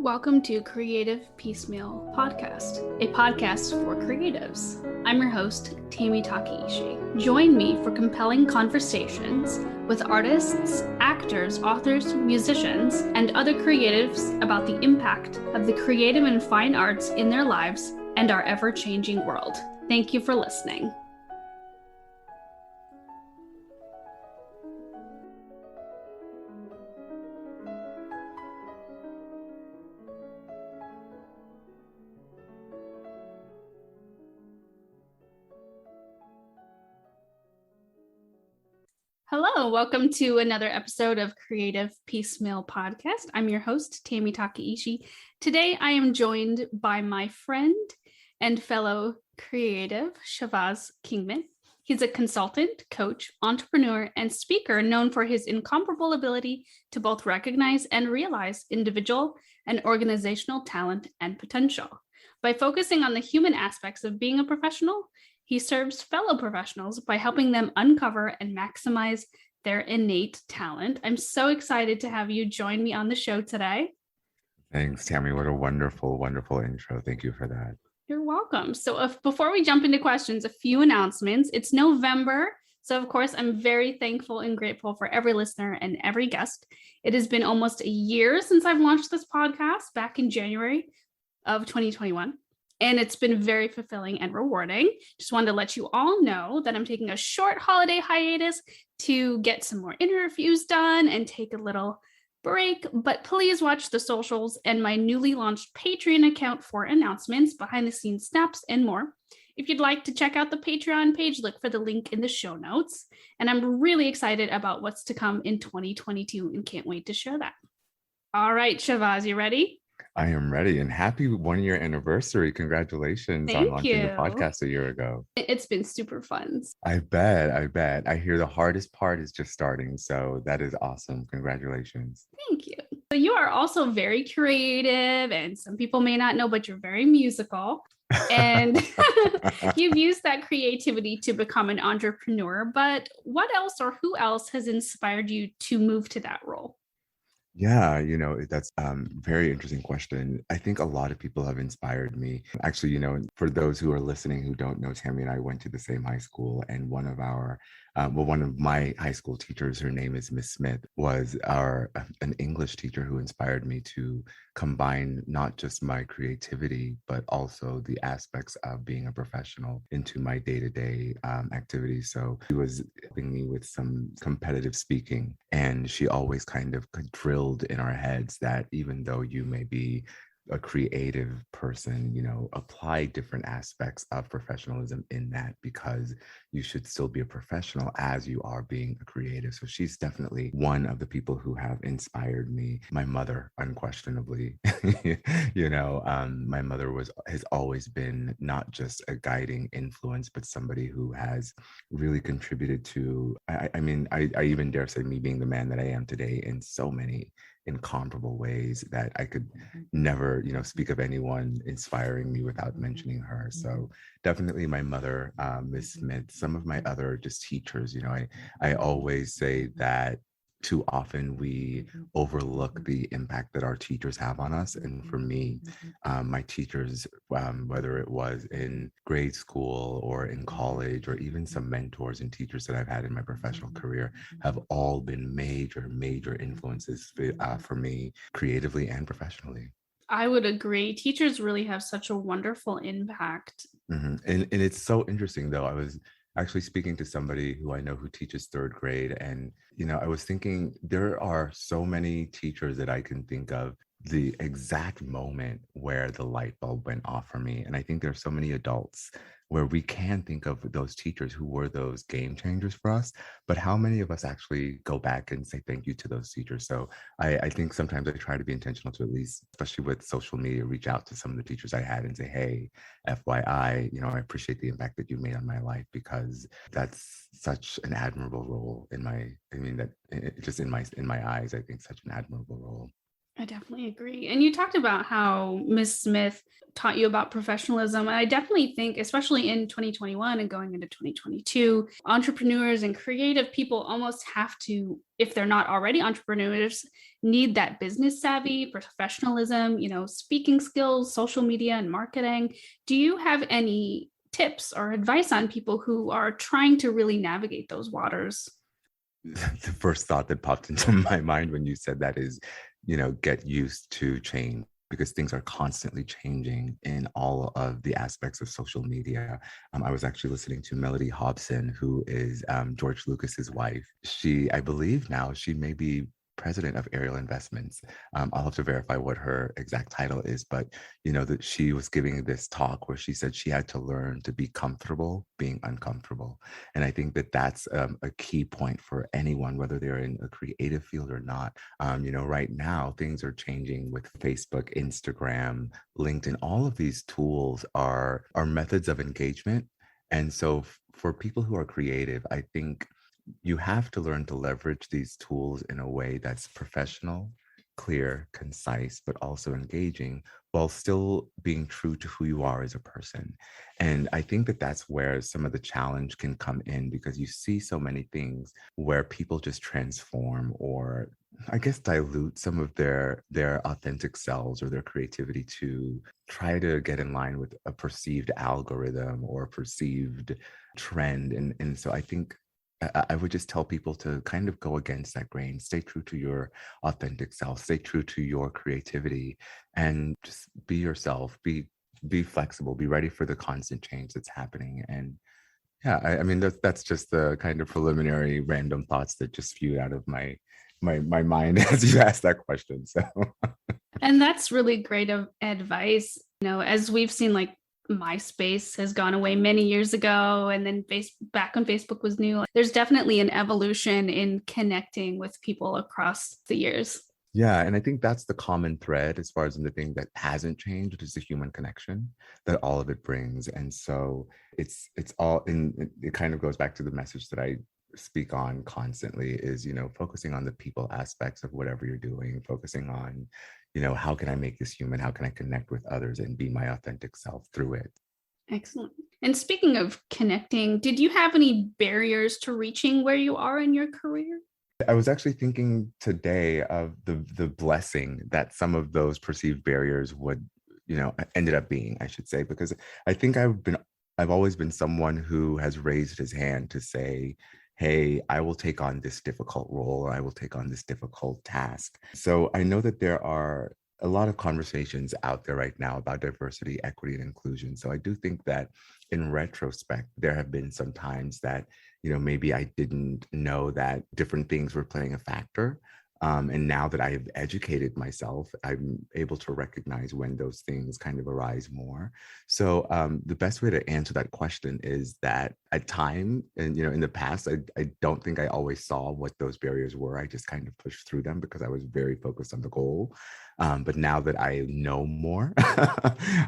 Welcome to Creative Piecemeal Podcast, a podcast for creatives. I'm your host, Tammy Takeishi. Join me for compelling conversations with artists, actors, authors, musicians, and other creatives about the impact of the creative and fine arts in their lives and our ever-changing world. Thank you for listening. Hello, welcome to another episode of Creative Piecemeal Podcast. I'm your host, Tammy Takeishi. Today, I am joined by my friend and fellow creative, Chavaz Kingman. He's a consultant, coach, entrepreneur, and speaker known for his incomparable ability to both recognize and realize individual and organizational talent and potential. By focusing on the human aspects of being a professional, he serves fellow professionals by helping them uncover and maximize their innate talent. I'm so excited to have you join me on the show today. Thanks, Tammy. What a wonderful, wonderful intro. Thank you for that. You're welcome. So before we jump into questions, a few announcements. It's November. So of course, I'm very thankful and grateful for every listener and every guest. It has been almost a year since I've launched this podcast back in January of 2021. And it's been very fulfilling and rewarding. Just wanted to let you all know that I'm taking a short holiday hiatus to get some more interviews done and take a little break. But please watch the socials and my newly launched Patreon account for announcements, behind the scenes snaps, and more. If you'd like to check out the Patreon page, look for the link in the show notes. And I'm really excited about what's to come in 2022 and can't wait to share that. All right, Chavaz, you ready? I am ready, and happy 1-year anniversary. Congratulations on launching the podcast a year ago. It's been super fun. I bet. I hear the hardest part is just starting. So that is awesome. Congratulations. Thank you. So you are also very creative, and some people may not know, but you're very musical. And you've used that creativity to become an entrepreneur. But what else or who else has inspired you to move to that role? Yeah, that's a very interesting question. I think a lot of people have inspired me. Actually, for those who are listening who don't know, Tammy and I went to the same high school, and one of my high school teachers, her name is Miss Smith, was an English teacher who inspired me to combine not just my creativity, but also the aspects of being a professional into my day-to-day activities. So she was helping me with some competitive speaking, and she always kind of drilled in our heads that even though you may be a creative person, apply different aspects of professionalism in that, because you should still be a professional as you are being a creative. So she's definitely one of the people who have inspired me. My mother, unquestionably, my mother has always been not just a guiding influence, but somebody who has really contributed to, I even dare say, me being the man that I am today in so many incomparable ways that I could never, speak of anyone inspiring me without mentioning her. So definitely my mother, Miss Smith. Some of my other just teachers, I always say that too often we overlook the impact that our teachers have on us. And for me, my teachers, whether it was in grade school or in college, or even some mentors and teachers that I've had in my professional career, have all been major influences for me creatively and professionally. I would agree. Teachers really have such a wonderful impact. Mm-hmm. And it's so interesting, though. I was actually speaking to somebody who I know who teaches third grade. And, I was thinking there are so many teachers that I can think of the exact moment where the light bulb went off for me. And I think there are so many adults where we can think of those teachers who were those game changers for us, but how many of us actually go back and say thank you to those teachers? So I think sometimes I try to be intentional to, at least, especially with social media, reach out to some of the teachers I had and say, hey, FYI, I appreciate the impact that you made on my life, because that's such an admirable role in my eyes, I think such an admirable role. I definitely agree. And you talked about how Miss Smith taught you about professionalism. And I definitely think, especially in 2021 and going into 2022, entrepreneurs and creative people almost have to, if they're not already entrepreneurs, need that business savvy, professionalism, speaking skills, social media, and marketing. Do you have any tips or advice on people who are trying to really navigate those waters? The first thought that popped into my mind when you said that is, get used to change, because things are constantly changing in all of the aspects of social media. I was actually listening to Melody Hobson, who is George Lucas's wife. I believe now she may be president of Ariel Investments. I'll have to verify what her exact title is, but that she was giving this talk where she said she had to learn to be comfortable being uncomfortable. And I think that that's a key point for anyone, whether they're in a creative field or not. Right now things are changing with Facebook, Instagram, LinkedIn. All of these tools are methods of engagement. And so for people who are creative, I think you have to learn to leverage these tools in a way that's professional, clear, concise, but also engaging, while still being true to who you are as a person. And I think that that's where some of the challenge can come in, because you see so many things where people just transform, or I guess dilute some of their authentic selves or their creativity to try to get in line with a perceived algorithm or a perceived trend. And so I think I would just tell people to kind of go against that grain, stay true to your authentic self, stay true to your creativity, and just be yourself, be flexible, be ready for the constant change that's happening. And yeah, I mean that's just the kind of preliminary random thoughts that just spewed out of my mind as you asked that question. So And that's really great advice. As we've seen, like MySpace has gone away many years ago, and then back when Facebook was new, there's definitely an evolution in connecting with people across the years. yeah, and I think that's the common thread as far as the thing that hasn't changed is the human connection that all of it brings. And so it's all in it kind of goes back to the message that I speak on constantly is, focusing on the people aspects of whatever you're doing, focusing on, how can I make this human? How can I connect with others and be my authentic self through it? Excellent. And speaking of connecting, did you have any barriers to reaching where you are in your career? I was actually thinking today of the blessing that some of those perceived barriers would, ended up being, I should say, because I think I've always been someone who has raised his hand to say, hey, I will take on this difficult role, or I will take on this difficult task. So I know that there are a lot of conversations out there right now about diversity, equity, and inclusion. So I do think that in retrospect, there have been some times that, maybe I didn't know that different things were playing a factor. And now that I have educated myself, I'm able to recognize when those things kind of arise more. So the best way to answer that question is that at time, and in the past, I don't think I always saw what those barriers were. I just kind of pushed through them because I was very focused on the goal. But now that I know more,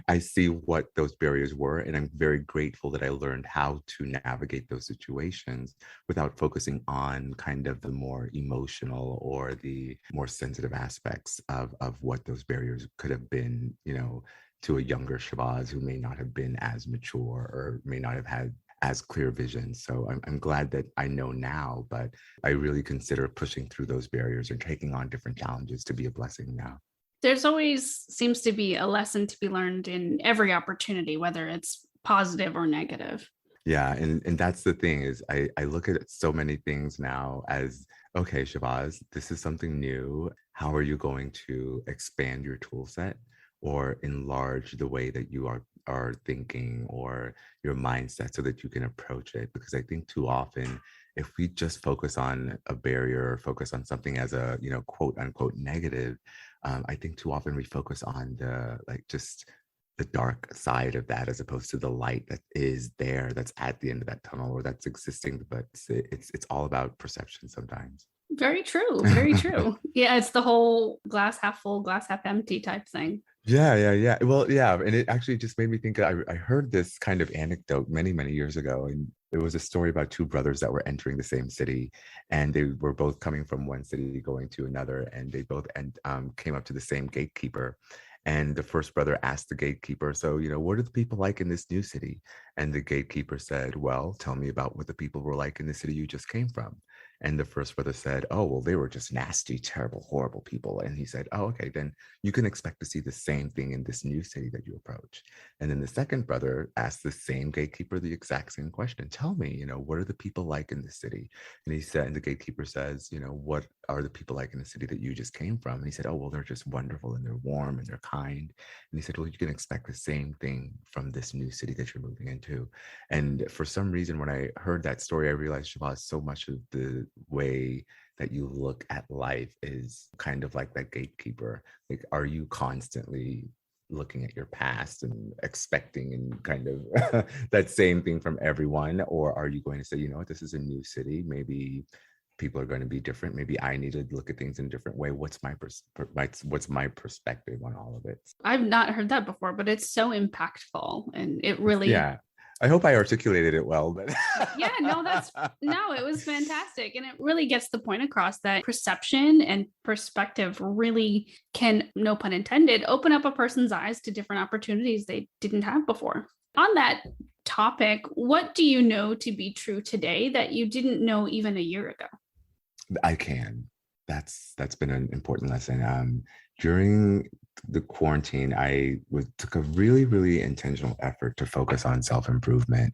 I see what those barriers were. And I'm very grateful that I learned how to navigate those situations without focusing on kind of the more emotional or the more sensitive aspects of what those barriers could have been, to a younger Shabazz who may not have been as mature or may not have had as clear vision. So I'm glad that I know now, but I really consider pushing through those barriers or taking on different challenges to be a blessing now. There's always seems to be a lesson to be learned in every opportunity, whether it's positive or negative. Yeah, and that's the thing is I look at so many things now as, okay, Shabazz, this is something new. How are you going to expand your tool set or enlarge the way that you are thinking or your mindset so that you can approach it? Because I think too often if we just focus on a barrier or focus on something as a, quote unquote negative, I think too often we focus on just the dark side of that as opposed to the light that is there, that's at the end of that tunnel or that's existing. But it's all about perception sometimes. Very true. Very true. Yeah, it's the whole glass half full, glass half empty type thing. Yeah. Well, yeah. And it actually just made me think, I heard this kind of anecdote many, many years ago. And it was a story about two brothers that were entering the same city. And they were both coming from one city going to another. And they both came up to the same gatekeeper. And the first brother asked the gatekeeper, so, what are the people like in this new city? And the gatekeeper said, well, tell me about what the people were like in the city you just came from. And the first brother said, oh, well, they were just nasty, terrible, horrible people. And he said, oh, okay, then you can expect to see the same thing in this new city that you approach. And then the second brother asked the same gatekeeper the exact same question. Tell me, what are the people like in the city? And he said, and the gatekeeper says, what are the people like in the city that you just came from? And he said, oh, well, they're just wonderful and they're warm and they're kind. And he said, well, you can expect the same thing from this new city that you're moving into. And for some reason, when I heard that story, I realized, Shabazz, so much of the way that you look at life is kind of like that gatekeeper. Like, are you constantly looking at your past and expecting and kind of that same thing from everyone? Or are you going to say, you know what, this is a new city. Maybe people are going to be different. Maybe I need to look at things in a different way. What's my perspective on all of it? I've not heard that before, but it's so impactful, and it really. Yeah. I hope I articulated it well, but Yeah, no, it was fantastic. And it really gets the point across that perception and perspective really can, no pun intended, open up a person's eyes to different opportunities they didn't have before. On that topic, what do you know to be true today that you didn't know even a year ago? I can. That's been an important lesson. During the quarantine, took a really, really intentional effort to focus on self-improvement,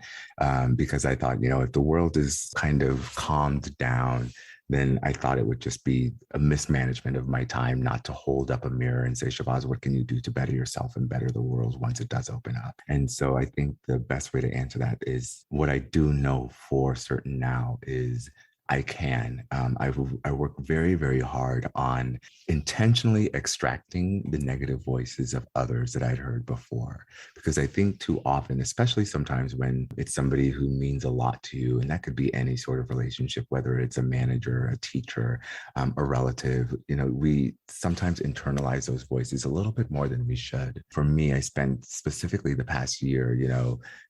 because I thought, if the world is kind of calmed down, then I thought it would just be a mismanagement of my time not to hold up a mirror and say, Shabazz, what can you do to better yourself and better the world once it does open up? And so I think the best way to answer that is, what I do know for certain now is I can. I work very, very hard on intentionally extracting the negative voices of others that I'd heard before. Because I think too often, especially sometimes when it's somebody who means a lot to you, and that could be any sort of relationship, whether it's a manager, a teacher, a relative, we sometimes internalize those voices a little bit more than we should. For me, I spent specifically the past year,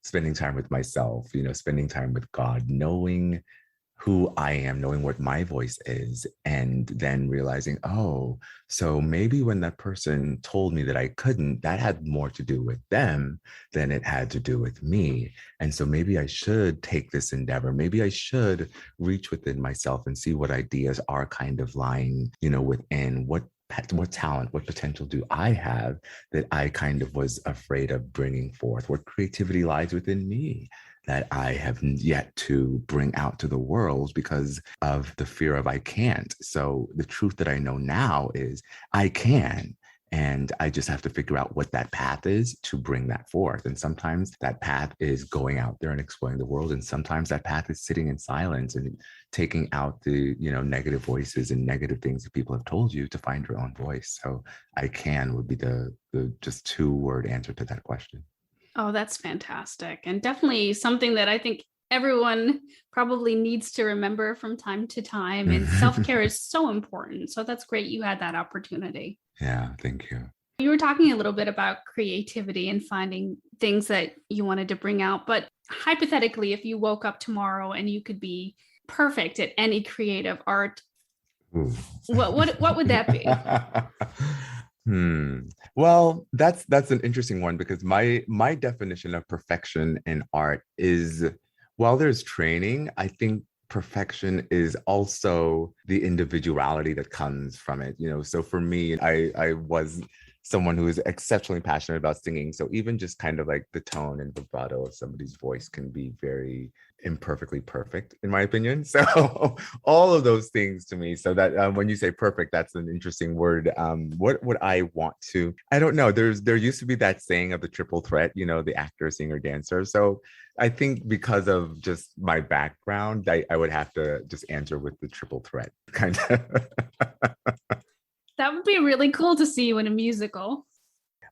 spending time with myself, spending time with God, knowing who I am, knowing what my voice is, and then realizing, oh, so maybe when that person told me that I couldn't, that had more to do with them than it had to do with me. And so maybe I should take this endeavor. Maybe I should reach within myself and see what ideas are kind of lying, within what talent, what potential do I have that I kind of was afraid of bringing forth? What creativity lies within me that I have yet to bring out to the world because of the fear of I can't? So the truth that I know now is I can. And I just have to figure out what that path is to bring that forth. And sometimes that path is going out there and exploring the world. And sometimes that path is sitting in silence and taking out the, negative voices and negative things that people have told you to find your own voice. So I can would be the just 2-word answer to that question. Oh, that's fantastic. And definitely something that I think everyone probably needs to remember from time to time. And self-care is so important. So that's great you had that opportunity. Yeah, thank you. You were talking a little bit about creativity and finding things that you wanted to bring out. But hypothetically, if you woke up tomorrow and you could be perfect at any creative art, what would that be? Well, that's an interesting one, because my definition of perfection in art is, while there's training, I think perfection is also the individuality that comes from it. So for me, I was someone who is exceptionally passionate about singing. So even just kind of like the tone and vibrato of somebody's voice can be very imperfectly perfect, in my opinion. So all of those things to me. So that when you say perfect, that's an interesting word. What would I want to? I don't know. There used to be that saying of the triple threat. The actor, singer, dancer. So I think because of just my background, I would have to just answer with the triple threat kind of. That would be really cool to see you in a musical.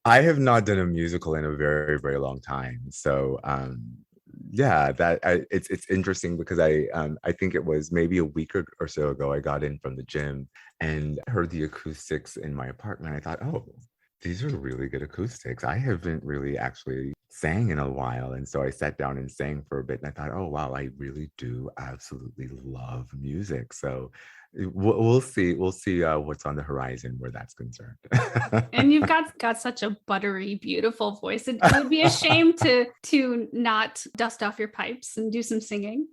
I have not done a musical in a very, very long time. So yeah, it's interesting, because I think it was maybe a week or so ago, I got in from the gym and heard the acoustics in my apartment. I thought, oh, These are really good acoustics. I haven't really actually sang in a while. And so I sat down and sang for a bit and I thought, oh, wow, I really do absolutely love music. So we'll see. We'll see what's on the horizon where that's concerned. And you've got such a buttery, beautiful voice. It would be a shame to not dust off your pipes and do some singing.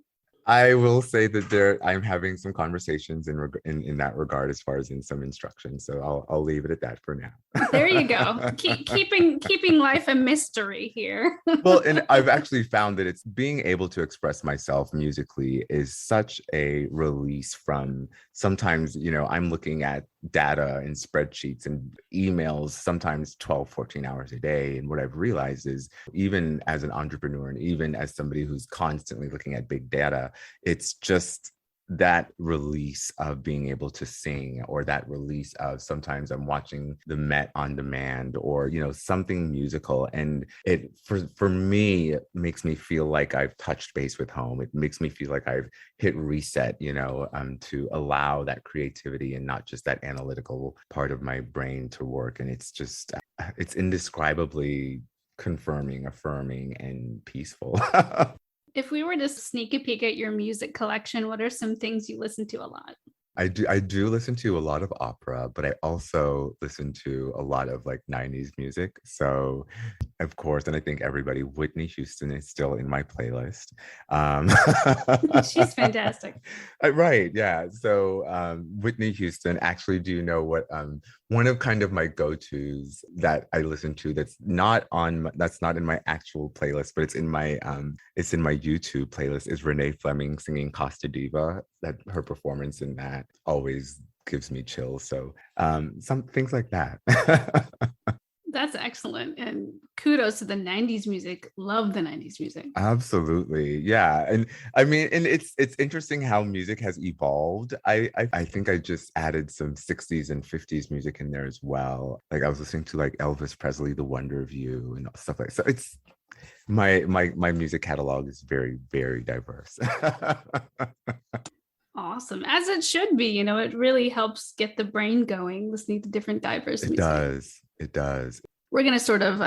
I will say that I'm having some conversations in that regard as far as in some instruction. So I'll leave it at that for now. There you go. Keeping life a mystery here. Well, and I've actually found that it's being able to express myself musically is such a release from sometimes, I'm looking at data and spreadsheets and emails, sometimes 12, 14 hours a day. And what I've realized is even as an entrepreneur and even as somebody who's constantly looking at big data, it's just that release of being able to sing, or that release of sometimes I'm watching the Met on demand, or something musical, and it for me it makes me feel like I've touched base with home. It makes me feel like I've hit reset, to allow that creativity and not just that analytical part of my brain to work. And it's just it's indescribably confirming, affirming, and peaceful. If we were to sneak a peek at your music collection, what are some things you listen to a lot? I do listen to a lot of opera, but I also listen to a lot of like 90s music. So of course, and I think everybody, Whitney Houston is still in my playlist. She's fantastic. Right, yeah. So Whitney Houston, actually, do you know what one of kind of my go-tos that I listen to that's not in my actual playlist, but it's in my YouTube playlist, is Renee Fleming singing Costa Diva. That her performance in that always gives me chills. So some things like that. That's excellent. And kudos to the 90s music. Love the 90s music. Absolutely. Yeah. And I mean, and it's interesting how music has evolved. I think I just added some 60s and 50s music in there as well. Like I was listening to like Elvis Presley, The Wonder of You, and stuff like that. So it's my music catalog is very, very diverse. Awesome. As it should be, it really helps get the brain going, listening to different diverse music. It does. We're going to sort of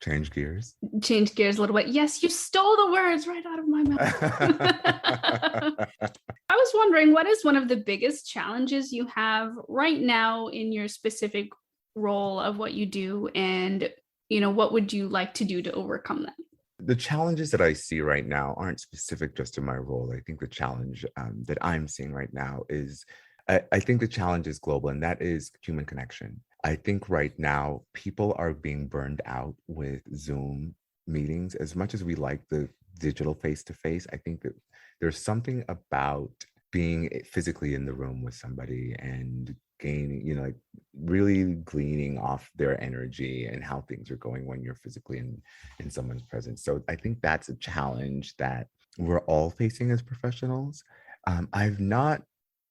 change gears a little bit. Yes, you stole the words right out of my mouth. I was wondering, what is one of the biggest challenges you have right now in your specific role of what you do? And, what would you like to do to overcome that? The challenges that I see right now aren't specific just to my role. I think the challenge that I'm seeing right now is, I think the challenge is global, and that is human connection. I think right now people are being burned out with Zoom meetings. As much as we like the digital face-to-face, I think that there's something about being physically in the room with somebody and gaining, like really gleaning off their energy and how things are going when you're physically in someone's presence. So I think that's a challenge that we're all facing as professionals. I've not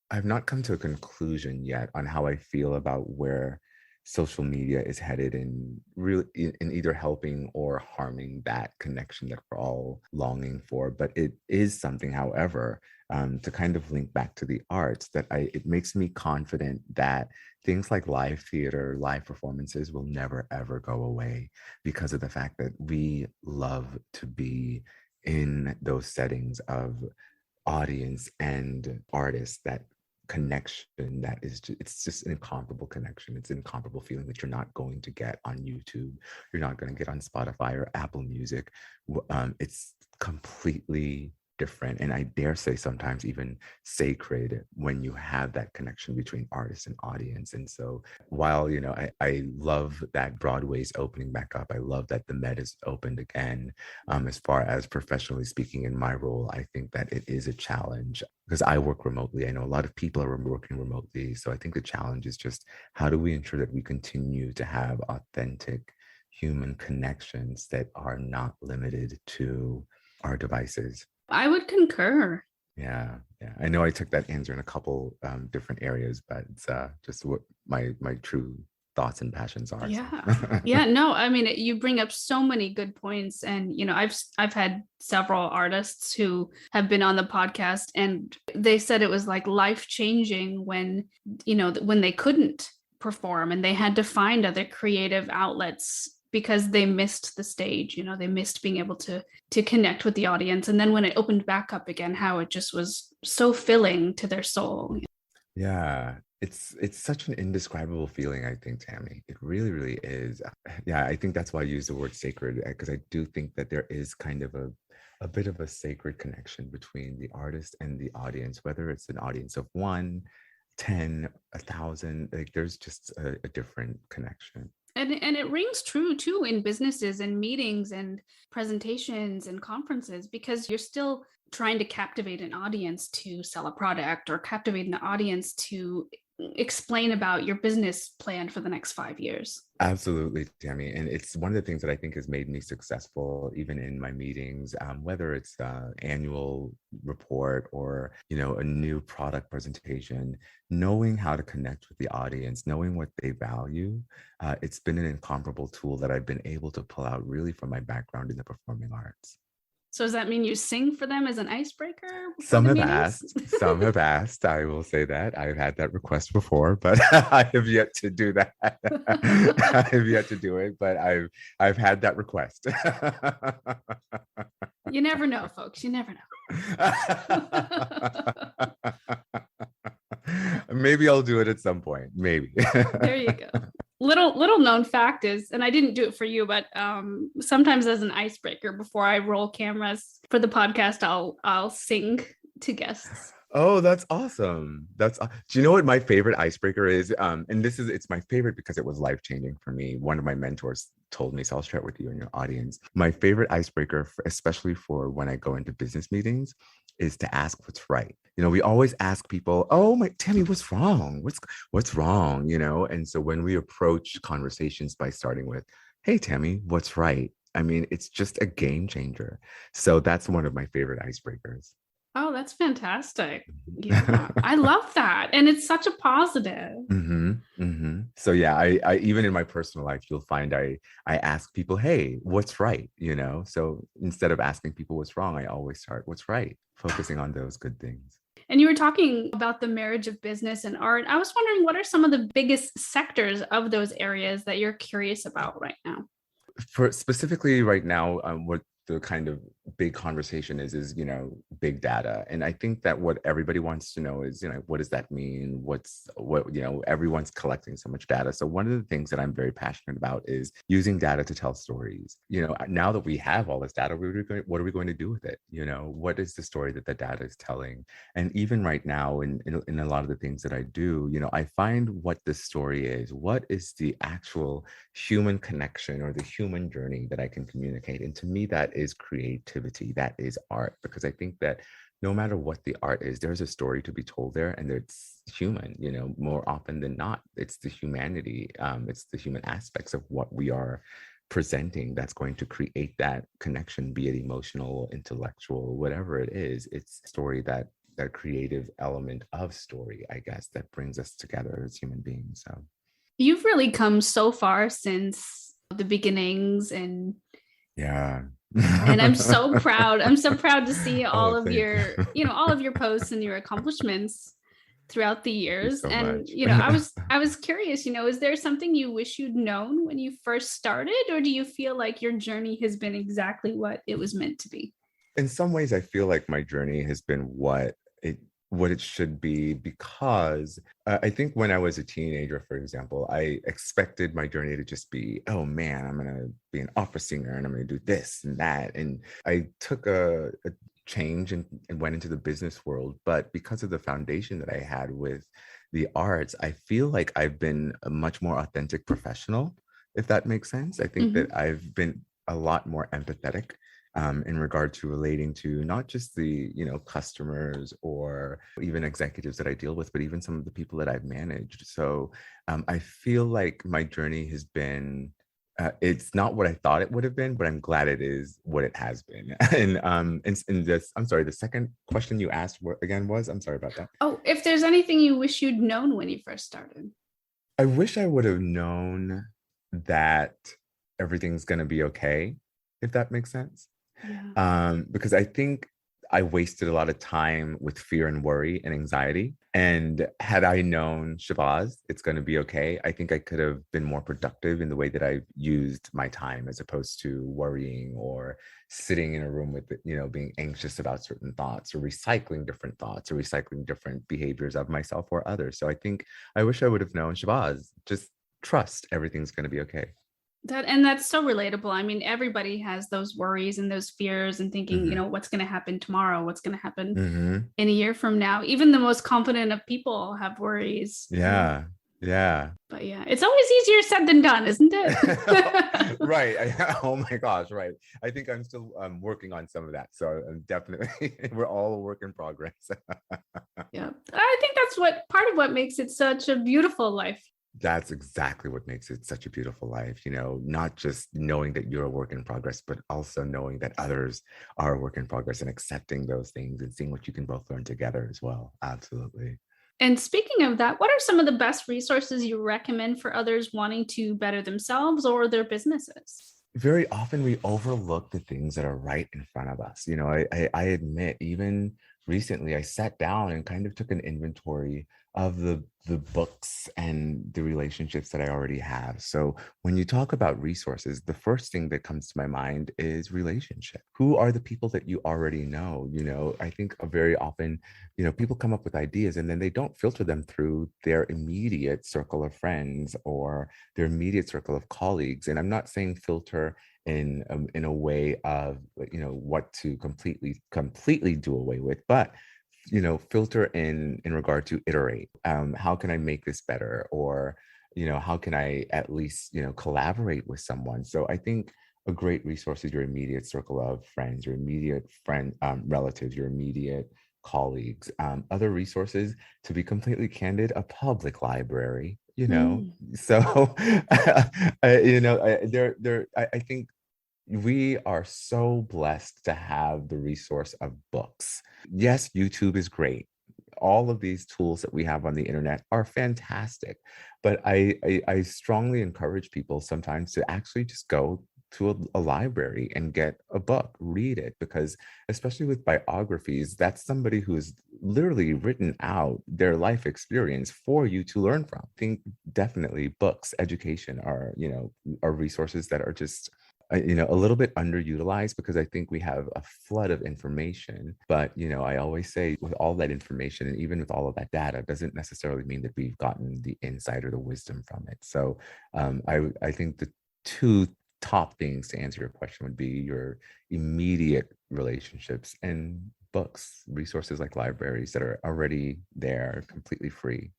come to a conclusion yet on how I feel about where social media is headed in either helping or harming that connection that we're all longing for. But it is something, however, to kind of link back to the arts, that it makes me confident that things like live theater, live performances will never, ever go away, because of the fact that we love to be in those settings of audience and artists, that connection that is it's just an incomparable connection. It's an incomparable feeling that you're not going to get on YouTube, you're not going to get on Spotify or Apple Music. It's completely different, and I dare say sometimes even sacred, when you have that connection between artist and audience. And so while I love that Broadway's opening back up, I love that the Met is opened again, as far as professionally speaking in my role, I think that it is a challenge because I work remotely. I know a lot of people are working remotely, so I think the challenge is just, how do we ensure that we continue to have authentic human connections that are not limited to our devices? I would concur. Yeah. I know I took that answer in a couple different areas, but it's just what my true thoughts and passions are. Yeah. No, I mean, you bring up so many good points, and I've had several artists who have been on the podcast, and they said it was like life changing when they couldn't perform, and they had to find other creative outlets because they missed the stage. They missed being able to connect with the audience. And then when it opened back up again, how it just was so filling to their soul. Yeah, it's such an indescribable feeling, I think, Tammy. It really, really is. Yeah, I think that's why I use the word sacred, because I do think that there is kind of a bit of a sacred connection between the artist and the audience, whether it's an audience of 1, 10, 1,000, like there's just a different connection. And it rings true too in businesses and meetings and presentations and conferences, because you're still trying to captivate an audience to sell a product, or captivate an audience to explain about your business plan for the next 5 years. Absolutely, Tammy. And it's one of the things that I think has made me successful, even in my meetings, whether it's annual report or, a new product presentation, knowing how to connect with the audience, knowing what they value. It's been an incomparable tool that I've been able to pull out really from my background in the performing arts. So does that mean you sing for them as an icebreaker? Some have asked. I will say that. I've had that request before, but I have yet to do that. I have yet to do it, but I've had that request. You never know, folks. You never know. Maybe I'll do it at some point. Maybe. There you go. Little known fact is, and I didn't do it for you, but sometimes as an icebreaker before I roll cameras for the podcast, I'll sing to guests. Oh, that's awesome. Do you know what my favorite icebreaker is? And it's my favorite because it was life-changing for me. One of my mentors told me, so I'll share it with you and your audience. My favorite icebreaker, especially for when I go into business meetings, is to ask what's right. We always ask people, oh my, Tammy, what's wrong? What's wrong? And so when we approach conversations by starting with, hey, Tammy, what's right? I mean, it's just a game changer. So that's one of my favorite icebreakers. Oh, that's fantastic. Yeah, I love that. And it's such a positive. Mm-hmm, mm-hmm. So yeah, I even in my personal life, you'll find I ask people, hey, what's right? So instead of asking people what's wrong, I always start what's right, focusing on those good things. And you were talking about the marriage of business and art. I was wondering, what are some of the biggest sectors of those areas that you're curious about right now? For specifically right now, what the kind of big conversation is big data. And I think that what everybody wants to know is, what does that mean? Everyone's collecting so much data. So one of the things that I'm very passionate about is using data to tell stories. Now that we have all this data, what are we going to do with it? What is the story that the data is telling? And even right now in a lot of the things that I do, I find what the story is. What is the actual human connection or the human journey that I can communicate? And to me, that is creativity, that is art, because I think that no matter what the art is, there's a story to be told there, and it's human. More often than not, it's the humanity, it's the human aspects of what we are presenting that's going to create that connection, be it emotional, intellectual, whatever it is. It's story, that creative element of story, I guess, that brings us together as human beings. So you've really come so far since the beginnings, and yeah. And I'm so proud. I'm so proud to see all of your posts and your accomplishments throughout the years. So and much. I was curious, is there something you wish you'd known when you first started, or do you feel like your journey has been exactly what it was meant to be? In some ways, I feel like my journey has been what it should be, because I think when I was a teenager, for example, I expected my journey to just be, oh man, I'm going to be an opera singer and I'm going to do this and that. And I took a change and went into the business world. But because of the foundation that I had with the arts, I feel like I've been a much more authentic professional, if that makes sense. I think that I've been a lot more empathetic in regard to relating to not just the customers or even executives that I deal with, but even some of the people that I've managed. So I feel like my journey has been, it's not what I thought it would have been, but I'm glad it is what it has been. And this, I'm sorry, the second question you asked again was, I'm sorry about that. Oh, if there's anything you wish you'd known when you first started. I wish I would have known that everything's going to be okay, if that makes sense. Yeah. Because I think I wasted a lot of time with fear and worry and anxiety. And had I known, Shabazz, it's going to be okay, I think I could have been more productive in the way that I used my time, as opposed to worrying or sitting in a room with, being anxious about certain thoughts, or recycling different thoughts, or recycling different behaviors of myself or others. So I think I wish I would have known, Shabazz, just trust everything's going to be okay. That's so relatable. I mean, everybody has those worries and those fears and thinking, Mm-hmm. what's going to happen tomorrow? What's going to happen Mm-hmm. in a year from now? Even the most confident of people have worries. Yeah. Yeah. But yeah, it's always easier said than done, isn't it? Right. Oh my gosh. Right. I think I'm still working on some of that. So I'm definitely, we're all a work in progress. Yeah. I think that's part of what makes it such a beautiful life. That's exactly what makes it such a beautiful life, not just knowing that you're a work in progress, but also knowing that others are a work in progress, and accepting those things and seeing what you can both learn together as well. Absolutely. And speaking of that, what are some of the best resources you recommend for others wanting to better themselves or their businesses? Very often we overlook the things that are right in front of us. I admit, even recently, I sat down and kind of took an inventory of the books and the relationships that I already have. So when you talk about resources, the first thing that comes to my mind is relationship. Who are the people that you already know? I think very often, people come up with ideas and then they don't filter them through their immediate circle of friends or their immediate circle of colleagues. And I'm not saying filter in a way of, what to completely do away with, but filter in regard to iterate. How can I make this better? Or how can I at least collaborate with someone? So I think a great resource is your immediate circle of friends, your immediate relatives, your immediate colleagues. Other resources, to be completely candid, a public library. So I think we are so blessed to have the resource of books. Yes, YouTube is great. All of these tools that we have on the internet are fantastic, but I strongly encourage people sometimes to actually just go to a library and get a book, read it, because especially with biographies, that's somebody who's literally written out their life experience for you to learn from. I think definitely books, education are resources that are just a little bit underutilized, because I think we have a flood of information. But I always say, with all that information and even with all of that data, doesn't necessarily mean that we've gotten the insight or the wisdom from it. So I think the two top things to answer your question would be your immediate relationships and books, resources like libraries that are already there, completely free.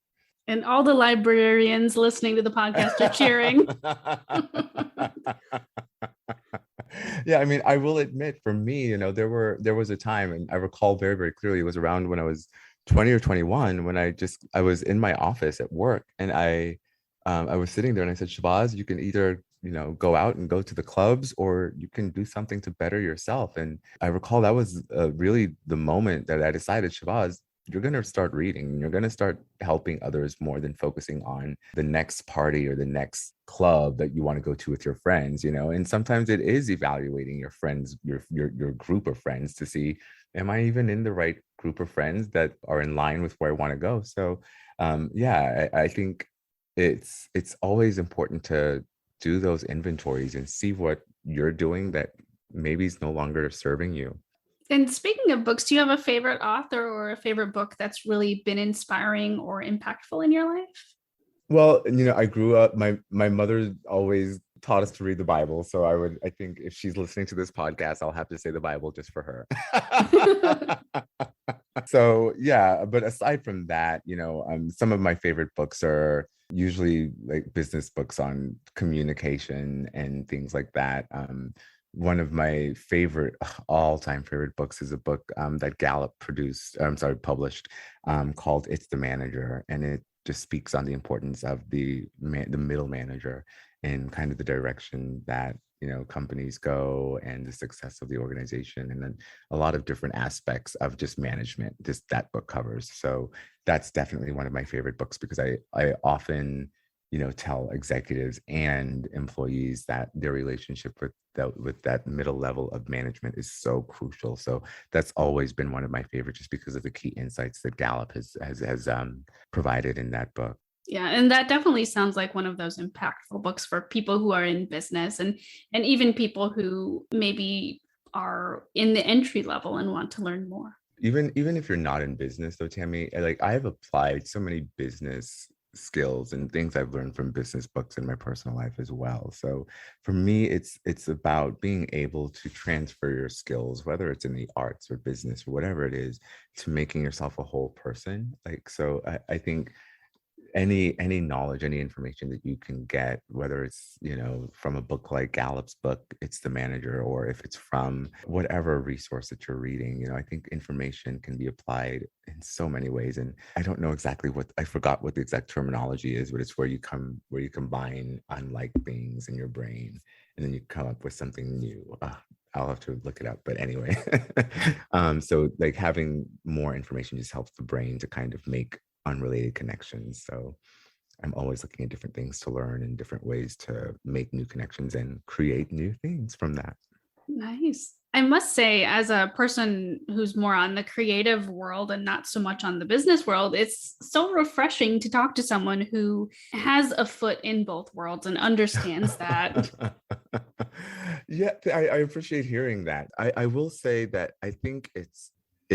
And all the librarians listening to the podcast are cheering. Yeah, I mean, I will admit, for me, there was a time, and I recall very, very clearly, it was around when I was 20 or 21, when I was in my office at work, and I was sitting there and I said, Shabazz, you can either go out and go to the clubs, or you can do something to better yourself. And I recall that was really the moment that I decided, Shabazz, you're going to start reading. You're going to start helping others more than focusing on the next party or the next club that you want to go to with your friends, And sometimes it is evaluating your friends, your group of friends, to see, am I even in the right group of friends that are in line with where I want to go? So I think it's always important to do those inventories and see what you're doing that maybe is no longer serving you. And speaking of books, do you have a favorite author or a favorite book that's really been inspiring or impactful in your life? Well, I grew up, my mother always taught us to read the Bible. So I think if she's listening to this podcast, I'll have to say the Bible just for her. So yeah, but aside from that, some of my favorite books are usually like business books on communication and things like that. One of my all-time favorite books is a book that Gallup published, called "It's the Manager," and it just speaks on the importance of the middle manager and kind of the direction that companies go, and the success of the organization, and then a lot of different aspects of just management that book covers. So that's definitely one of my favorite books, because I often tell executives and employees that their relationship with that middle level of management is so crucial. So that's always been one of my favorites, just because of the key insights that Gallup has provided in that book. Yeah, and that definitely sounds like one of those impactful books for people who are in business, and even people who maybe are in the entry level and want to learn more. Even if you're not in business though, Tammy, like I have applied so many business skills and things I've learned from business books in my personal life as well. So for me, it's about being able to transfer your skills, whether it's in the arts or business or whatever it is, to making yourself a whole person. Like, so I think any knowledge, any information that you can get, whether it's from a book like Gallup's book, It's the Manager, or if it's from whatever resource that you're reading, I think information can be applied in so many ways. And I don't know exactly I forgot what the exact terminology is, but it's where you combine unlike things in your brain and then you come up with something new. I'll have to look it up, but anyway. So like having more information just helps the brain to kind of make unrelated connections. So I'm always looking at different things to learn and different ways to make new connections and create new things from that. Nice. I must say, as a person who's more on the creative world and not so much on the business world, it's so refreshing to talk to someone who has a foot in both worlds and understands that. Yeah, I appreciate hearing that. I will say that I think it's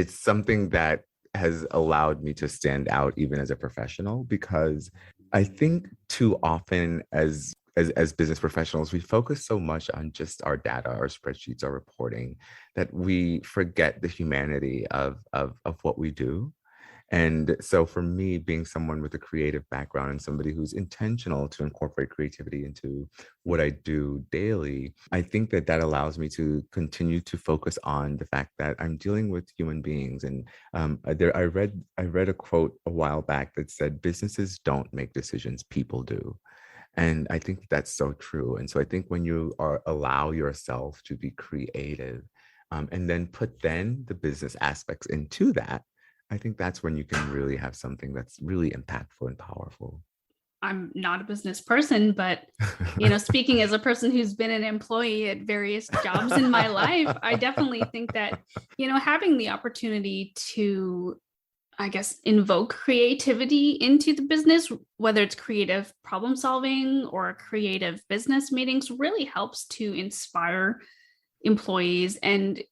something that has allowed me to stand out even as a professional, because I think too often as business professionals, we focus so much on just our data, our spreadsheets, our reporting, that we forget the humanity of what we do. And so for me, being someone with a creative background and somebody who's intentional to incorporate creativity into what I do daily, I think that allows me to continue to focus on the fact that I'm dealing with human beings. And I read a quote a while back that said, "Businesses don't make decisions, people do." And I think that's so true. And so I think when you allow yourself to be creative, and then put the business aspects into that, I think that's when you can really have something that's really impactful and powerful. I'm not a business person, but speaking as a person who's been an employee at various jobs in my life, I definitely think that, having the opportunity to, I guess, invoke creativity into the business, whether it's creative problem solving or creative business meetings, really helps to inspire employees and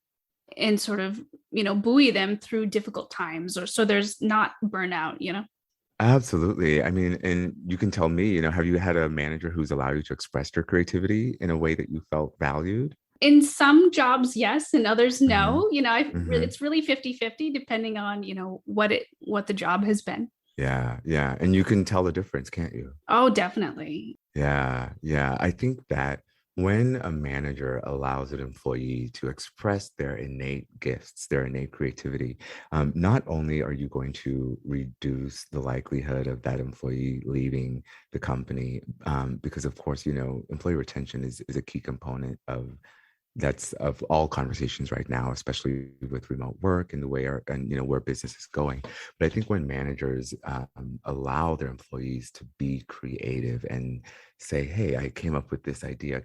sort of buoy them through difficult times, or so there's not burnout. Absolutely. I mean, and you can tell me, have you had a manager who's allowed you to express your creativity in a way that you felt valued? In some jobs, yes, and others, Hmm. no. Hmm. It's really 50-50 depending on what the job has been. Yeah, yeah. And you can tell the difference, can't you? Oh, definitely. Yeah, yeah. I think that when a manager allows an employee to express their innate gifts, their innate creativity, not only are you going to reduce the likelihood of that employee leaving the company, because of course, employee retention is a key component of all conversations right now, especially with remote work and the way where business is going. But I think when managers allow their employees to be creative and say, "Hey, I came up with this idea,"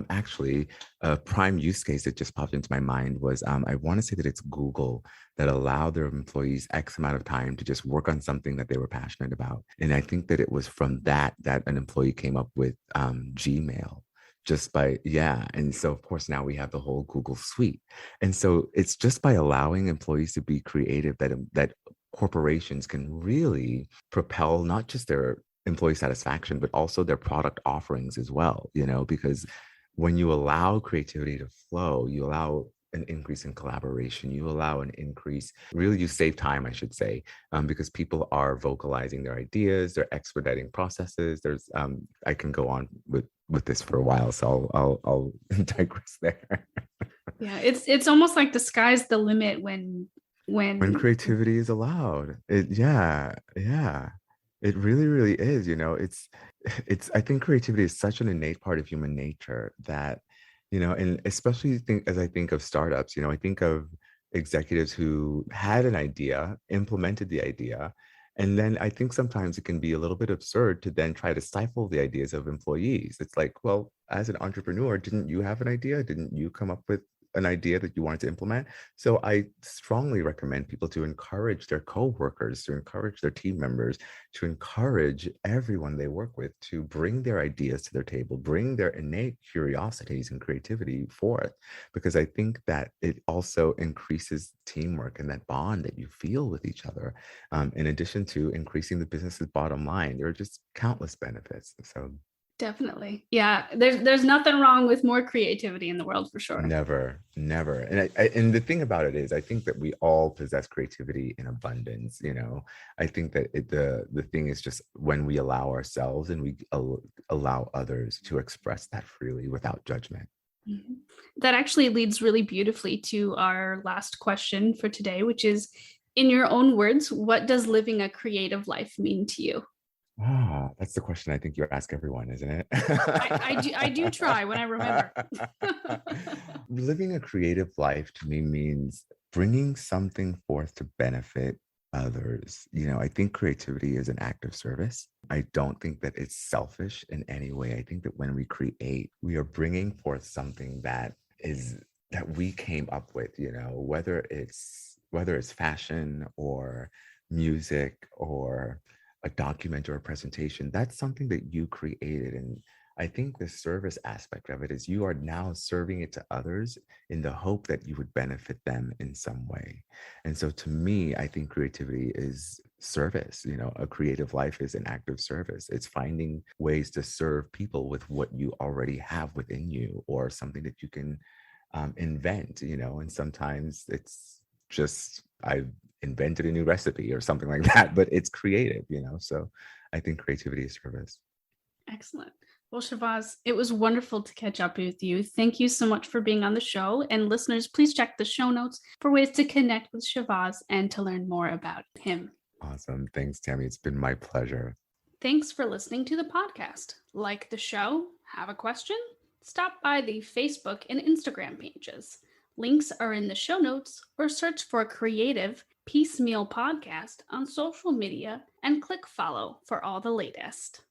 actually, a prime use case that just popped into my mind was I want to say that it's Google that allowed their employees X amount of time to just work on something that they were passionate about, and I think that it was from that an employee came up with Gmail, just by, yeah. And so of course now we have the whole Google suite. And so it's just by allowing employees to be creative that corporations can really propel not just their employee satisfaction, but also their product offerings as well, because when you allow creativity to flow, you allow an increase in collaboration, you allow an increase, really you save time, I should say, because people are vocalizing their ideas, they're expediting processes. I can go on with this for a while, so I'll digress there. Yeah, it's almost like the sky's the limit When when creativity is allowed, yeah, it really, really is. It's I think creativity is such an innate part of human nature that, and especially as I think of startups, I think of executives who had an idea, implemented the idea, And then I think sometimes it can be a little bit absurd to then try to stifle the ideas of employees. It's like, well, as an entrepreneur, didn't you have an idea? Didn't you come up with an idea that you wanted to implement? So I strongly recommend people to encourage their coworkers, to encourage their team members, to encourage everyone they work with to bring their ideas to their table, bring their innate curiosities and creativity forth, because I think that it also increases teamwork and that bond that you feel with each other. In addition to increasing the business's bottom line, there are just countless benefits. So Definitely. Yeah. There's nothing wrong with more creativity in the world for sure. never, never. And the thing about it is, I think that we all possess creativity in abundance. I think that the thing is just when we allow ourselves and we allow others to express that freely without judgment. Mhm. That actually leads really beautifully to our last question for today, which is, in your own words, what does living a creative life mean to you? That's the question I think you ask everyone, isn't it? I do try when I remember. Living a creative life to me means bringing something forth to benefit others. I think creativity is an act of service. I don't think that it's selfish in any way. I think that when we create, we are bringing forth something that we came up with, whether it's fashion or music or a document or a presentation. That's something that you created. And I think the service aspect of it is you are now serving it to others in the hope that you would benefit them in some way. And so to me, I think creativity is service. A creative life is an act of service. It's finding ways to serve people with what you already have within you, or something that you can invent, and sometimes it's just I've invented a new recipe or something like that, but it's creative, so I think creativity is service. Excellent. Well, Shavaz, it was wonderful to catch up with you. Thank you so much for being on the show. And listeners, please check the show notes for ways to connect with Shavaz and to learn more about him. Awesome. Thanks, Tammy. It's been my pleasure. Thanks for listening to the podcast. Like the show? Have a question? Stop by the Facebook and Instagram pages. Links are in the show notes, or search for Creative Piecemeal Podcast on social media and click follow for all the latest.